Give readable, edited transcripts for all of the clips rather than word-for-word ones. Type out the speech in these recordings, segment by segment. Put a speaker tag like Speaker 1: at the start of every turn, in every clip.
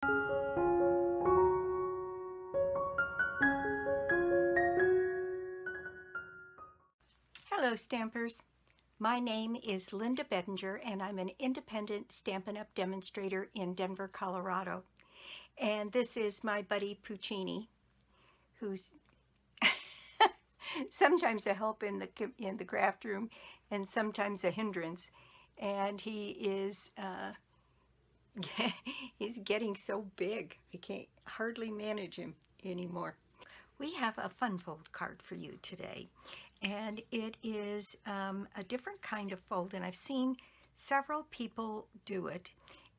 Speaker 1: Hello Stampers, my name is Linda Bedinger and I'm an independent Stampin' Up! Demonstrator in Denver, Colorado. And this is my buddy Puccini, who's sometimes a help in the craft room and sometimes a hindrance. And he is he's getting so big I can't hardly manage him anymore. We have a fun fold card for you today, and it is a different kind of fold, and I've seen several people do it,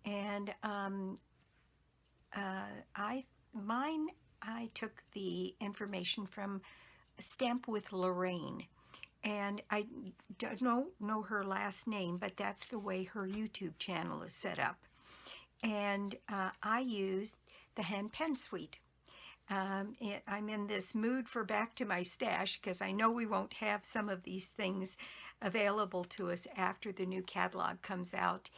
Speaker 1: and I took the information from Stamp with Lorraine, and I don't know her last name, but that's the way her YouTube channel is set up. And I used the hand pen suite. I'm in this mood for back to my stash because I know we won't have some of these things available to us after the new catalog comes out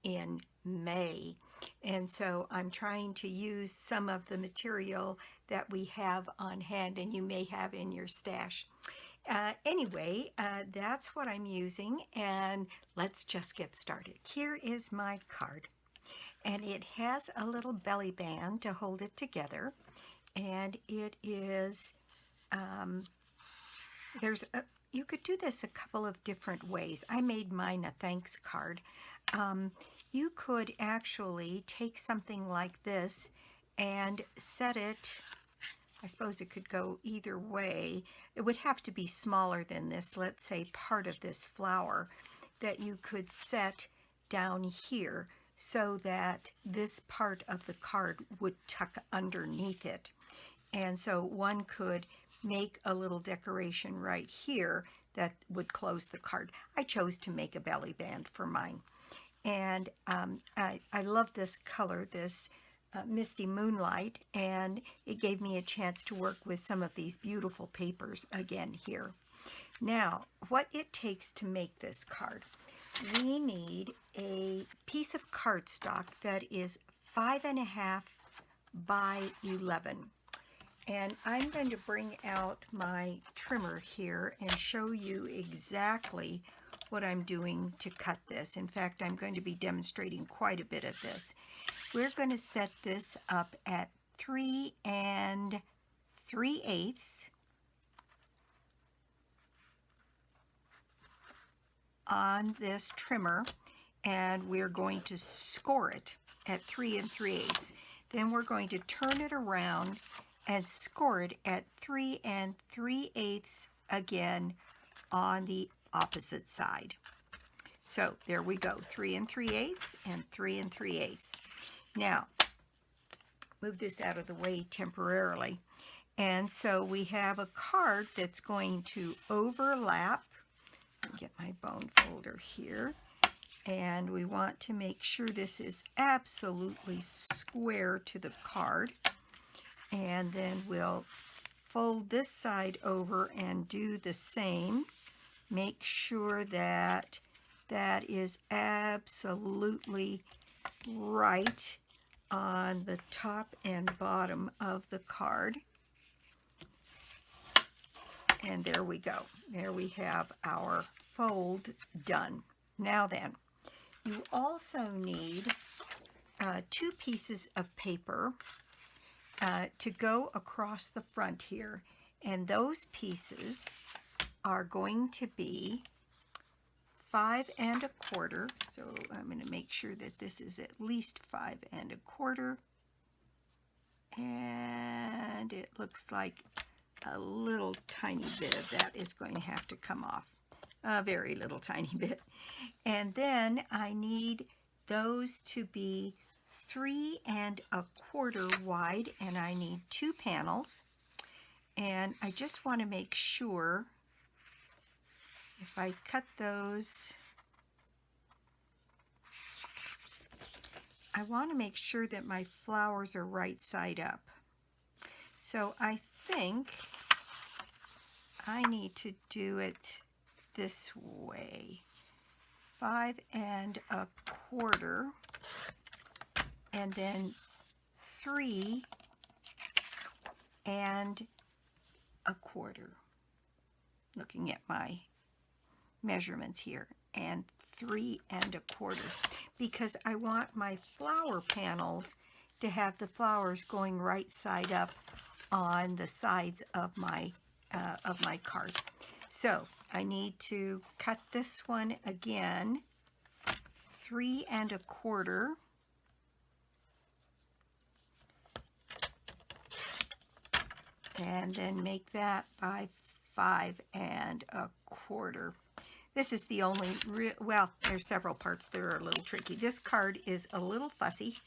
Speaker 1: in May. And so I'm trying to use some of the material that we have on hand and you may have in your stash. Anyway, that's what I'm using, and let's just get started. Here is my card, and it has a little belly band to hold it together. And it is, you could do this a couple of different ways. I made mine a thanks card. You could actually take something like this and set it, I suppose it could go either way. It would have to be smaller than this, let's say part of this flower, that you could set down here so that this part of the card would tuck underneath it. And so one could make a little decoration right here that would close the card. I chose to make a belly band for mine. And I love this color, this Misty Moonlight, and it gave me a chance to work with some of these beautiful papers again here. Now, what it takes to make this card. We need a piece of cardstock that is 5.5 by 11. And I'm going to bring out my trimmer here and show you exactly what I'm doing to cut this. In fact, I'm going to be demonstrating quite a bit of this. We're going to set this up at 3 3/8 on this trimmer, and we're going to score it at 3 3/8. Then we're going to turn it around and score it at 3 3/8 again on the opposite side. So there we go, 3 3/8 and 3 3/8. Now, move this out of the way temporarily. And so we have a card that's going to overlap. Let me get my bone folder here. And we want to make sure this is absolutely square to the card. And then we'll fold this side over and do the same. Make sure that that is absolutely right on the top and bottom of the card. And there we go. There we have our fold done. Now then, you also need 2 pieces of paper to go across the front here, and those pieces are going to be 5 1/4. So I'm going to make sure that this is at least 5 1/4, and it looks like a little tiny bit of that is going to have to come off, a very little tiny bit. And then I need those to be 3 1/4 wide, and I need 2 panels. And I just want to make sure if I cut those, I want to make sure that my flowers are right side up. So I think I need to do it this way. 5 1/4 and then 3 1/4. Looking at my measurements here, and 3 1/4, because I want my flower panels to have the flowers going right side up on the sides of my card. So I need to cut this one again, 3 1/4. And then make that by 5 1/4. This is the only well, there's several parts that are a little tricky. This card is a little fussy,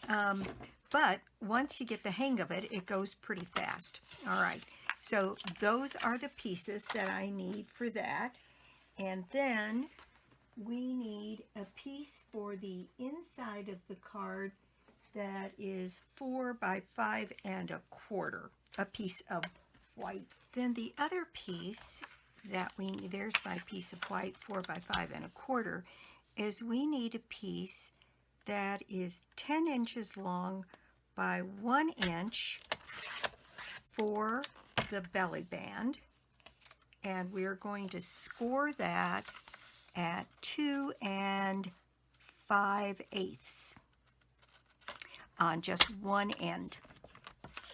Speaker 1: but once you get the hang of it, it goes pretty fast. All right, so those are the pieces that I need for that. And then we need a piece for the inside of the card that is 4 by 5 1/4, a piece of white. Then the other piece that we need, there's my piece of white, 4 by 5 1/4, is we need a piece that is 10 inches long by 1 inch for the belly band, and we're going to score that at 2 5/8 on just one end.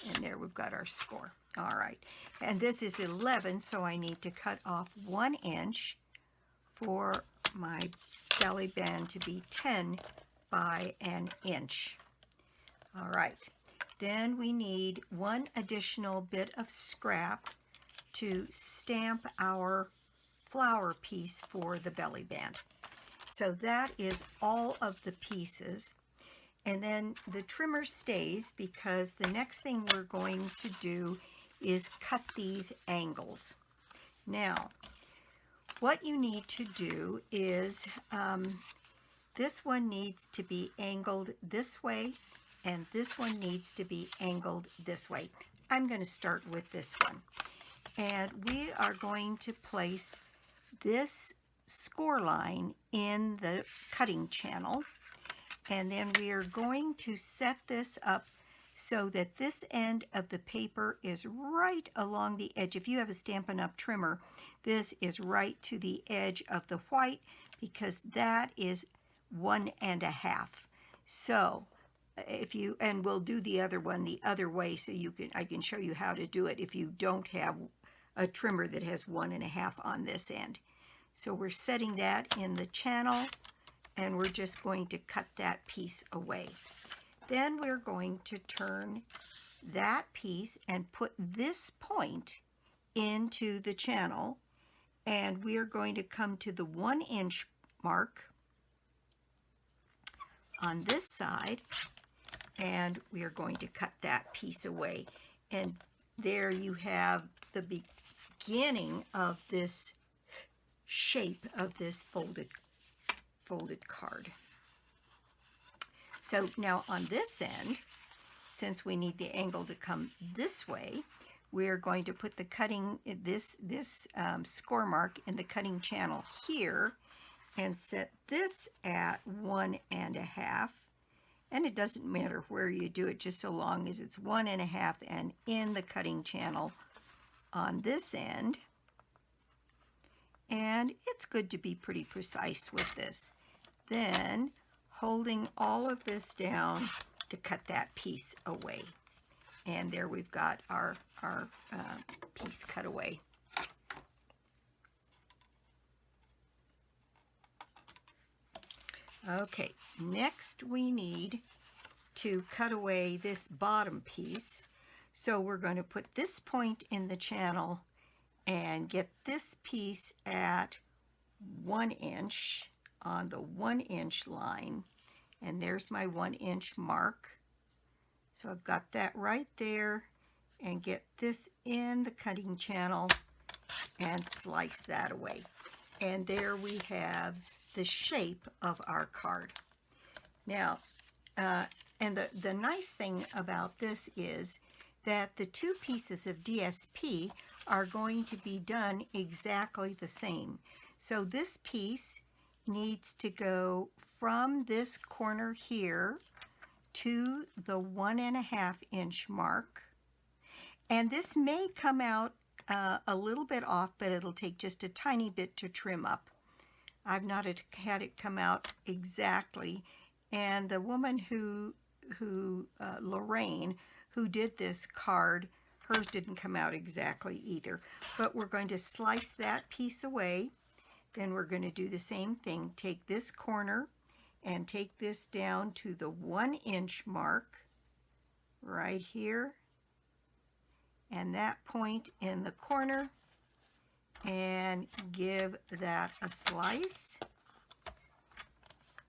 Speaker 1: And there we've got our score. All right, and this is 11, so I need to cut off 1 inch for my belly band to be 10 by 1 inch. All right, then we need one additional bit of scrap to stamp our flower piece for the belly band. So that is all of the pieces. And then the trimmer stays, because the next thing we're going to do is cut these angles. Now, what you need to do is, this one needs to be angled this way, and this one needs to be angled this way. I'm going to start with this one. And we are going to place this score line in the cutting channel. And then we are going to set this up so that this end of the paper is right along the edge. If you have a Stampin' Up! Trimmer, this is right to the edge of the white, because that is 1 1/2. So if you, and we'll do the other one the other way, so I can show you how to do it if you don't have a trimmer that has 1 1/2 on this end. So we're setting that in the channel, and we're just going to cut that piece away. Then we're going to turn that piece and put this point into the channel, and we are going to come to the 1 inch mark on this side, and we are going to cut that piece away. And there you have the beginning of this shape of this folded card. So now on this end, since we need the angle to come this way, we're going to put the cutting, this score mark in the cutting channel here, and set this at 1 1/2. And it doesn't matter where you do it, just so long as it's 1 1/2 and in the cutting channel on this end. And it's good to be pretty precise with this. Then holding all of this down to cut that piece away. And there we've got our piece cut away. Okay, next we need to cut away this bottom piece. So we're going to put this point in the channel and get this piece at 1 inch on the 1 inch line. And there's my 1 inch mark. So I've got that right there, and get this in the cutting channel and slice that away. And there we have the shape of our card. Now, and the nice thing about this is that the two pieces of DSP are going to be done exactly the same. So this piece needs to go from this corner here to the 1.5 inch mark. And this may come out a little bit off, but it'll take just a tiny bit to trim up. I've not had it come out exactly. And the woman Lorraine, who did this card, hers didn't come out exactly either. But we're going to slice that piece away. Then we're going to do the same thing. Take this corner and take this down to the 1 inch mark right here. And that point in the corner, and give that a slice.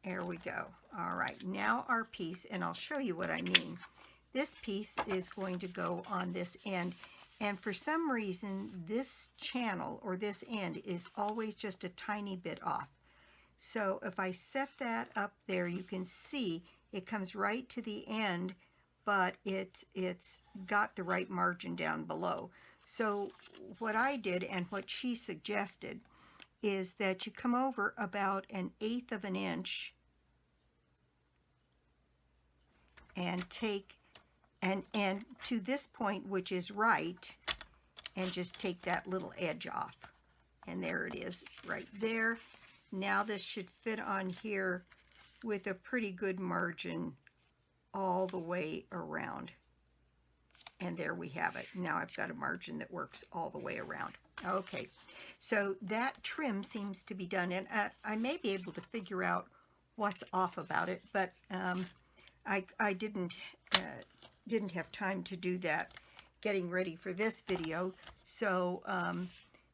Speaker 1: There we go. All right, now our piece, and I'll show you what I mean. This piece is going to go on this end, and for some reason this channel or this end is always just a tiny bit off. So if I set that up there, you can see it comes right to the end, but it's got the right margin down below. So what I did and what she suggested is that you come over about 1/8 of an inch and take and to this point, which is right, and just take that little edge off. And there it is right there. Now this should fit on here with a pretty good margin all the way around. And there we have it. Now I've got a margin that works all the way around. Okay, so that trim seems to be done, and I may be able to figure out what's off about it, but I didn't have time to do that getting ready for this video. So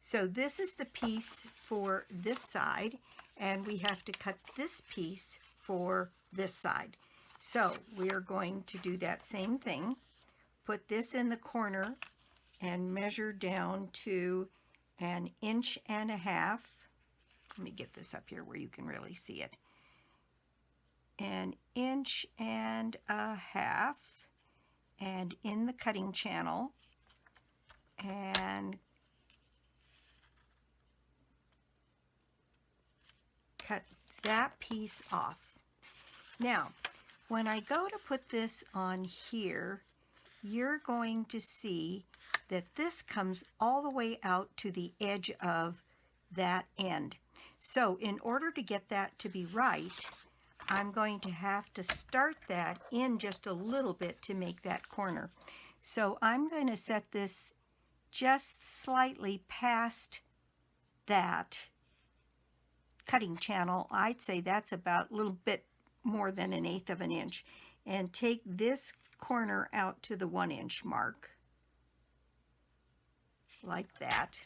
Speaker 1: so this is the piece for this side, and we have to cut this piece for this side. So we are going to do that same thing. Put this in the corner and measure down to 1.5 inches. Let me get this up here where you can really see it. 1.5 inches, and in the cutting channel, and cut that piece off. Now, when I go to put this on here, you're going to see that this comes all the way out to the edge of that end. So in order to get that to be right, I'm going to have to start that in just a little bit to make that corner. So I'm going to set this just slightly past that cutting channel. I'd say that's about a little bit more than 1/8 of an inch, and take this corner out to the 1 inch mark like that,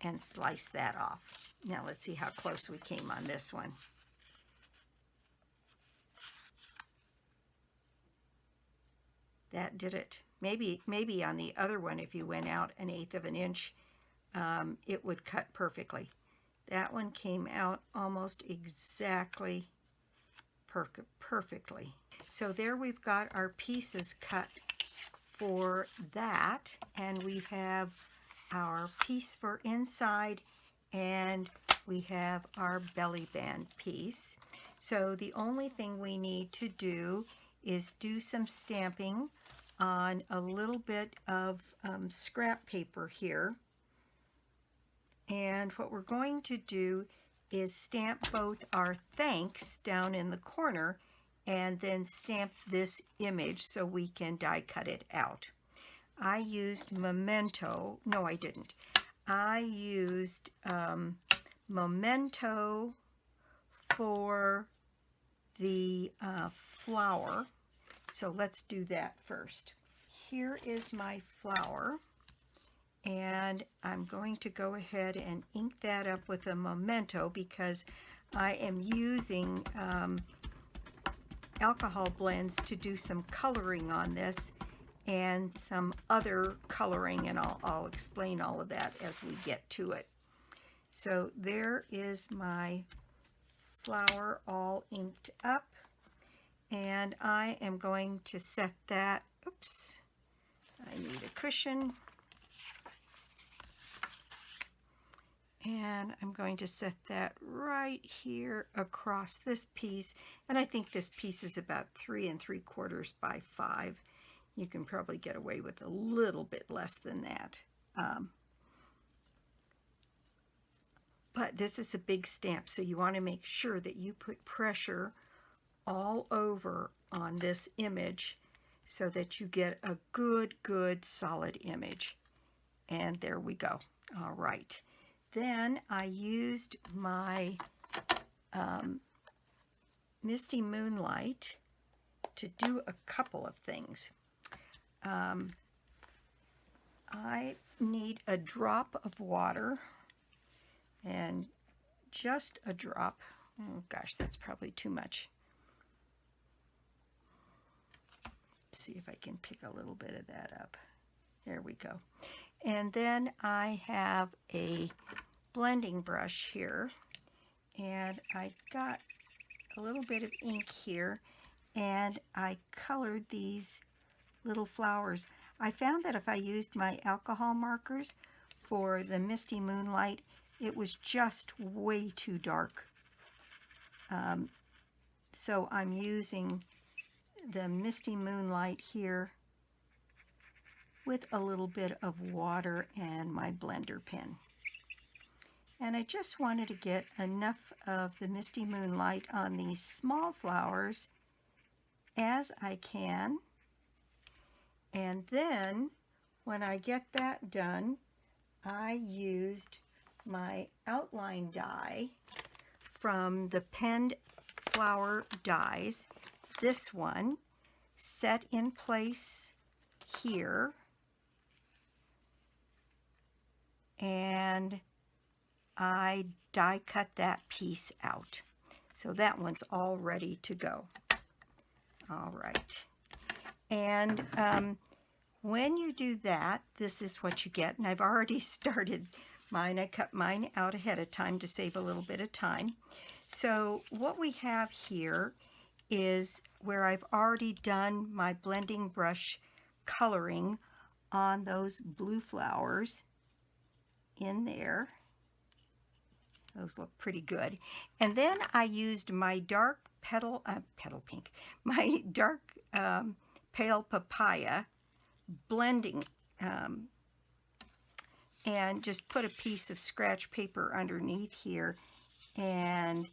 Speaker 1: and slice that off. Now let's see how close we came on this one. That did it. Maybe on the other one, if you went out 1/8 of an inch, it would cut perfectly. That one came out almost exactly perfectly. So there we've got our pieces cut for that, and we have our piece for inside, and we have our belly band piece. So the only thing we need to do is do some stamping on a little bit of scrap paper here. And what we're going to do is stamp both our thanks down in the corner, and then stamp this image so we can die cut it out. I used Memento. No, I didn't. I used Memento for the flower. So let's do that first. Here is my flower, and I'm going to go ahead and ink that up with a Memento because I am using alcohol blends to do some coloring on this and some other coloring, and I'll explain all of that as we get to it. So there is my flower all inked up, and I am going to set that, oops, I need a cushion, And I'm going to set that right here across this piece. And I think this piece is about 3 3/4 by 5. You can probably get away with a little bit less than that. But this is a big stamp, so you want to make sure that you put pressure all over on this image so that you get a good solid image. And there we go. All right. Then I used my Misty Moonlight to do a couple of things. I need a drop of water, and just a drop. Oh gosh, that's probably too much. Let's see if I can pick a little bit of that up. There we go. And then I have a blending brush here, and I got a little bit of ink here, and I colored these little flowers. I found that if I used my alcohol markers for the Misty Moonlight, it was just way too dark. So I'm using the Misty Moonlight here with a little bit of water and my blender pen. And I just wanted to get enough of the Misty Moonlight on these small flowers as I can. And then when I get that done, I used my outline die from the Penned Flower dies. This one set in place here, and I die cut that piece out. So that one's all ready to go. All right. And when you do that, this is what you get. And I've already started mine. I cut mine out ahead of time to save a little bit of time. So what we have here is where I've already done my blending brush coloring on those blue flowers in there. Those look pretty good. And then I used my dark petal pink, my dark pale papaya blending, and just put a piece of scratch paper underneath here and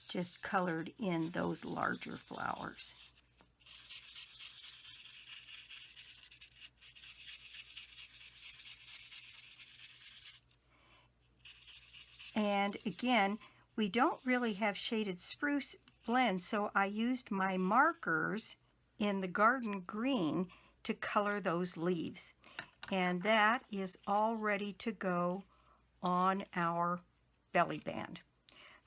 Speaker 1: just colored in those larger flowers. And again, we don't really have shaded spruce blend, so I used my markers in the garden green to color those leaves. And that is all ready to go on our belly band.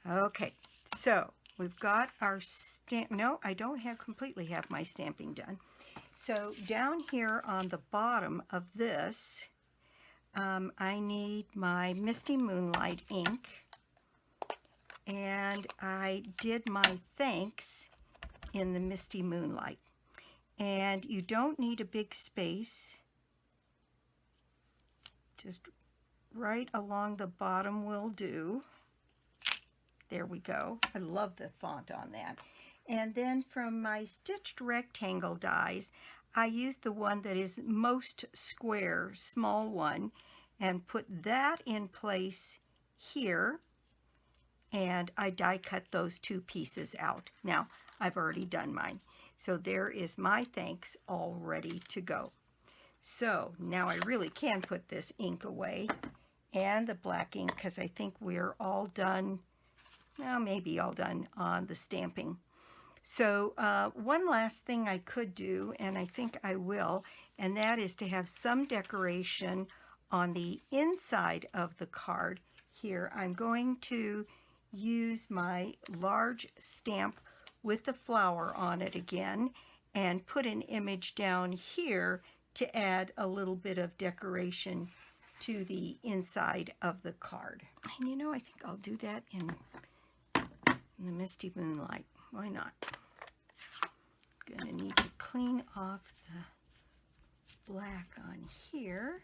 Speaker 1: Okay, so we've got our stamp. No, I don't completely have my stamping done. So down here on the bottom of this, I need my Misty Moonlight ink, and I did my thanks in the Misty Moonlight. And you don't need a big space. Just right along the bottom will do. There we go. I love the font on that. And then from my stitched rectangle dies, I used the one that is most square, small one, and put that in place here. And I die cut those two pieces out. Now, I've already done mine. So there is my thanks all ready to go. So now I really can put this ink away and the black ink, because I think we're all done. Well, maybe all done on the stamping. So one last thing I could do, and I think I will, and that is to have some decoration on the inside of the card. Here, I'm going to use my large stamp with the flower on it again and put an image down here to add a little bit of decoration to the inside of the card. And you know, I think I'll do that in the Misty Moonlight. Why not? Gonna need to clean off the black on here.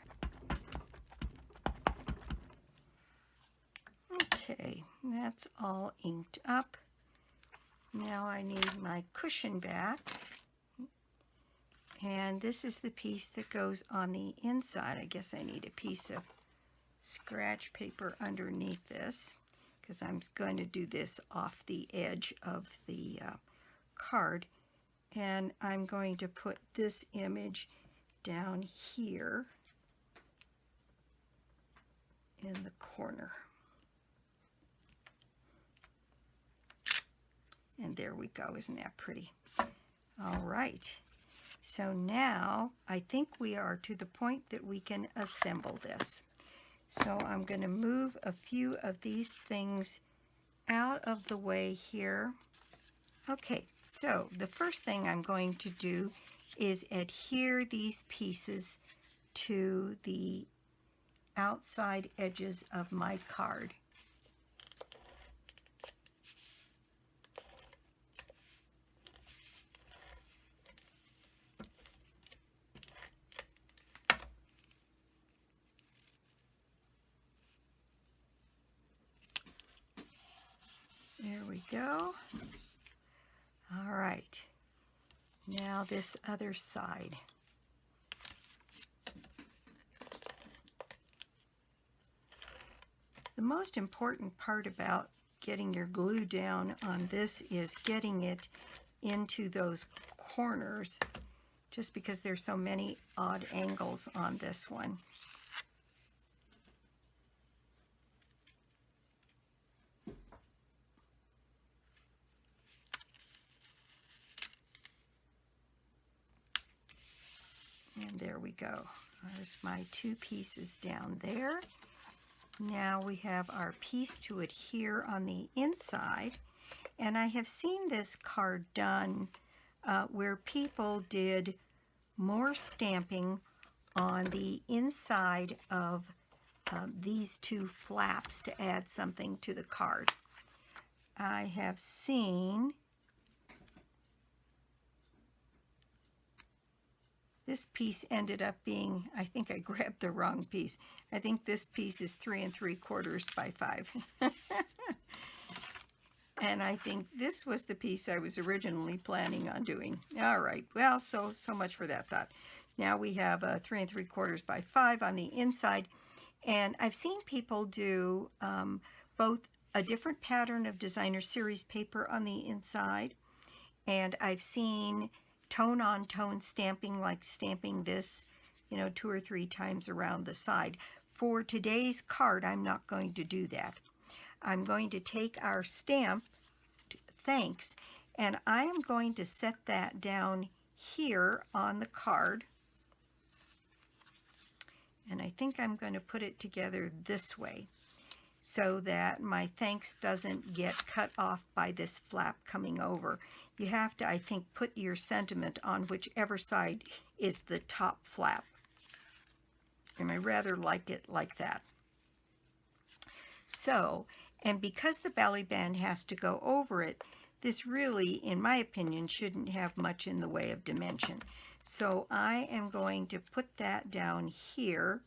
Speaker 1: Okay, that's all inked up. Now I need my cushion back. And this is the piece that goes on the inside. I guess I need a piece of scratch paper underneath this because I'm going to do this off the edge of the card. And I'm going to put this image down here in the corner. And there we go. Isn't that pretty? All right. So now I think we are to the point that we can assemble this. So I'm going to move a few of these things out of the way here. Okay, so the first thing I'm going to do is adhere these pieces to the outside edges of my card. There we go. All right. Now this other side. The most important part about getting your glue down on this is getting it into those corners, just because there's so many odd angles on this one. And there we go. There's my two pieces down there. Now we have our piece to adhere on the inside. And I have seen this card done where people did more stamping on the inside of these two flaps to add something to the card. I have seen this piece ended up being, I think I grabbed the wrong piece. I think this piece is 3 3/4 by 5. And I think this was the piece I was originally planning on doing. All right, well, so much for that thought. Now we have a 3 3/4 by 5 on the inside. And I've seen people do both a different pattern of designer series paper on the inside, and I've seen tone on tone stamping, like stamping this, 2 or 3 times around the side. For today's card, I'm not going to do that. I'm going to take our stamp, thanks, and I am going to set that down here on the card. And I think I'm going to put it together this way so that my thanks doesn't get cut off by this flap coming over. You have to, I think, put your sentiment on whichever side is the top flap. And I rather like it like that. So, and because the belly band has to go over it, this really, in my opinion, shouldn't have much in the way of dimension. So I am going to put that down here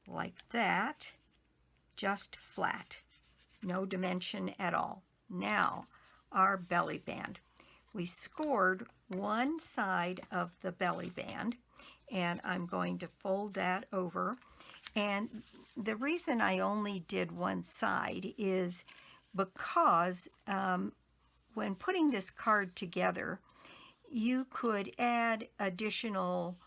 Speaker 1: like that, just flat, no dimension at all. Now, our belly band. We scored one side of the belly band, and I'm going to fold that over. And the reason I only did one side is because when putting this card together, you could add additional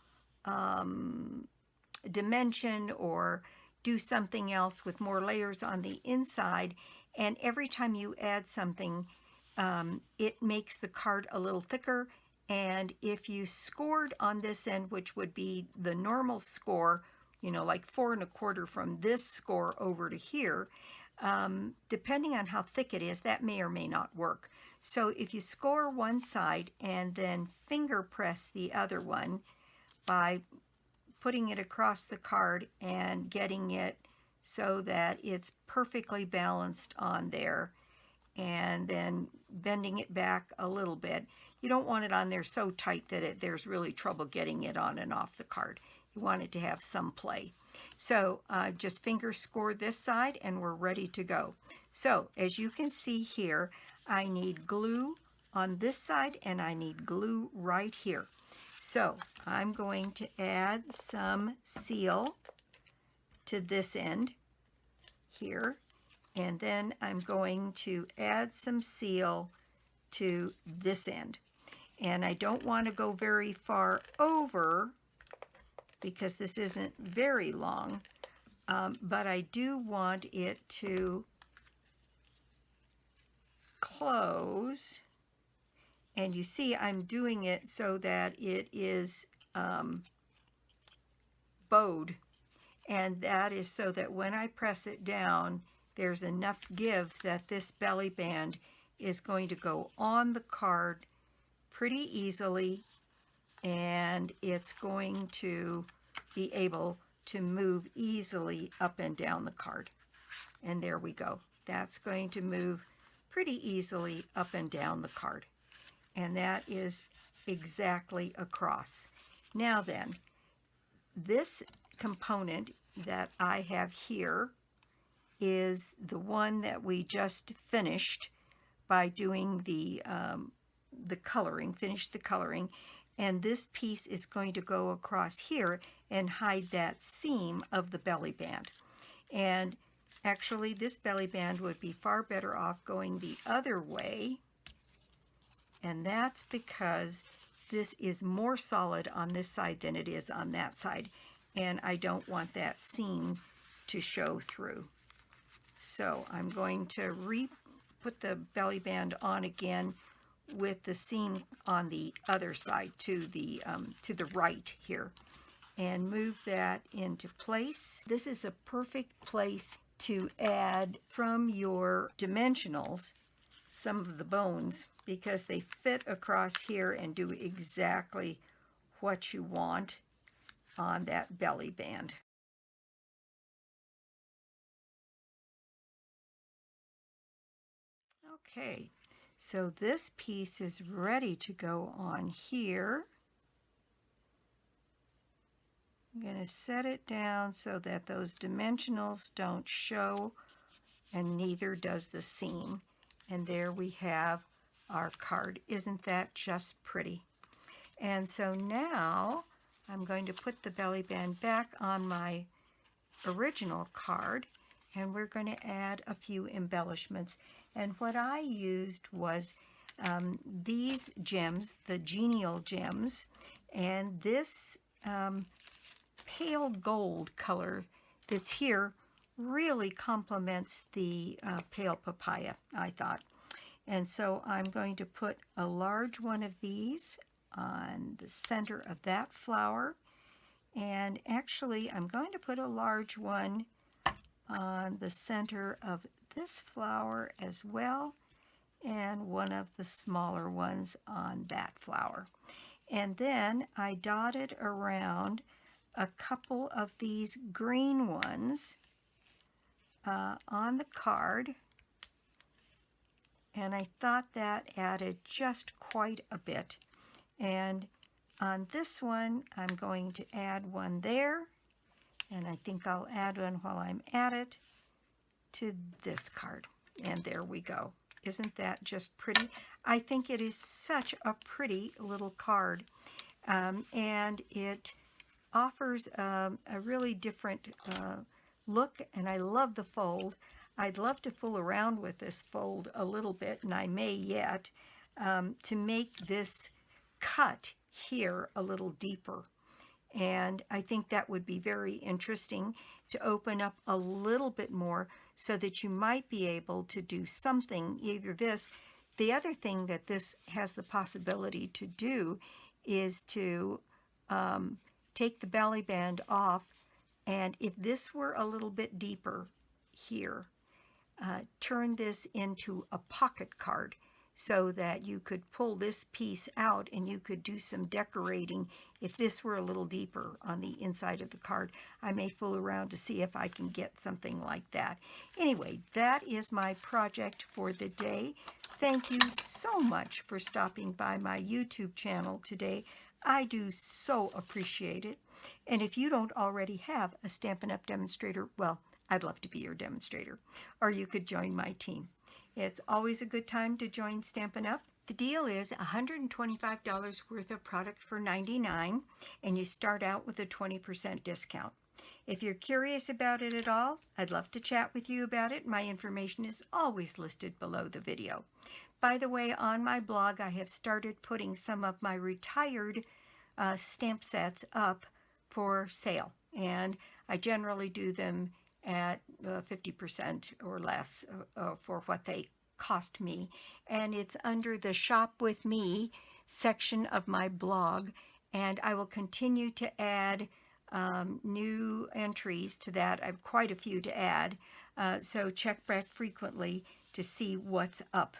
Speaker 1: dimension or do something else with more layers on the inside, and every time you add something, it makes the card a little thicker. And if you scored on this end, which would be the normal score, like 4 1/4 from this score over to here, depending on how thick it is, that may or may not work. So if you score one side and then finger press the other one by putting it across the card and getting it so that it's perfectly balanced on there, and then bending it back a little bit. You don't want it on there so tight that there's really trouble getting it on and off the card. You want it to have some play. So just finger score this side and we're ready to go. So as you can see here, I need glue on this side and I need glue right here. So I'm going to add some seal to this end here, and then I'm going to add some seal to this end. And I don't want to go very far over because this isn't very long, but I do want it to close. And you see I'm doing it so that it is bowed, and that is so that when I press it down, there's enough give that this belly band is going to go on the card pretty easily, and it's going to be able to move easily up and down the card. And there we go. That's going to move pretty easily up and down the card. And that is exactly across. Now then, this component that I have here is the one that we just finished by doing the coloring, finished the coloring, and this piece is going to go across here and hide that seam of the belly band. And actually this belly band would be far better off going the other way, and that's because this is more solid on this side than it is on that side, and I don't want that seam to show through. So I'm going to put the belly band on again with the seam on the other side to the right here, and move that into place. This is a perfect place to add from your dimensionals some of the bones, because they fit across here and do exactly what you want on that belly band. Okay, so this piece is ready to go on here. I'm going to set it down so that those dimensionals don't show, and neither does the seam. And there we have our card. Isn't that just pretty? And so now I'm going to put the belly band back on my original card, and we're going to add a few embellishments. And what I used was these gems, the genial gems, and this pale gold color that's here really complements the pale papaya, I thought. And so I'm going to put a large one of these on the center of that flower, and actually I'm going to put a large one on the center of this flower as well, and one of the smaller ones on that flower. And then I dotted around a couple of these green ones on the card, and I thought that added just quite a bit. And on this one I'm going to add one there, and I think I'll add one while I'm at it to this card, and there we go. Isn't that just pretty? I think it is such a pretty little card, and it offers a really different look, and I love the fold. I'd love to fool around with this fold a little bit, and I may yet, to make this cut here a little deeper. And I think that would be very interesting to open up a little bit more, so that you might be able to do something, either this. The other thing that this has the possibility to do is to take the belly band off, and if this were a little bit deeper here, turn this into a pocket card, so that you could pull this piece out and you could do some decorating if this were a little deeper on the inside of the card. I may fool around to see if I can get something like that. Anyway, that is my project for the day. Thank you so much for stopping by my YouTube channel today. I do so appreciate it. And if you don't already have a Stampin' Up! Demonstrator, well, I'd love to be your demonstrator, or you could join my team. It's always a good time to join Stampin' Up! The deal is $125 worth of product for $99, and you start out with a 20% discount. If you're curious about it at all, I'd love to chat with you about it. My information is always listed below the video. By the way, on my blog, I have started putting some of my retired stamp sets up for sale, and I generally do them at 50% or less for what they cost me, and it's under the Shop With Me section of my blog, and I will continue to add new entries to that. I have quite a few to add, so check back frequently to see what's up.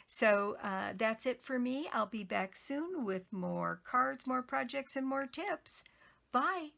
Speaker 1: So that's it for me. I'll be back soon with more cards, more projects, and more tips. Bye.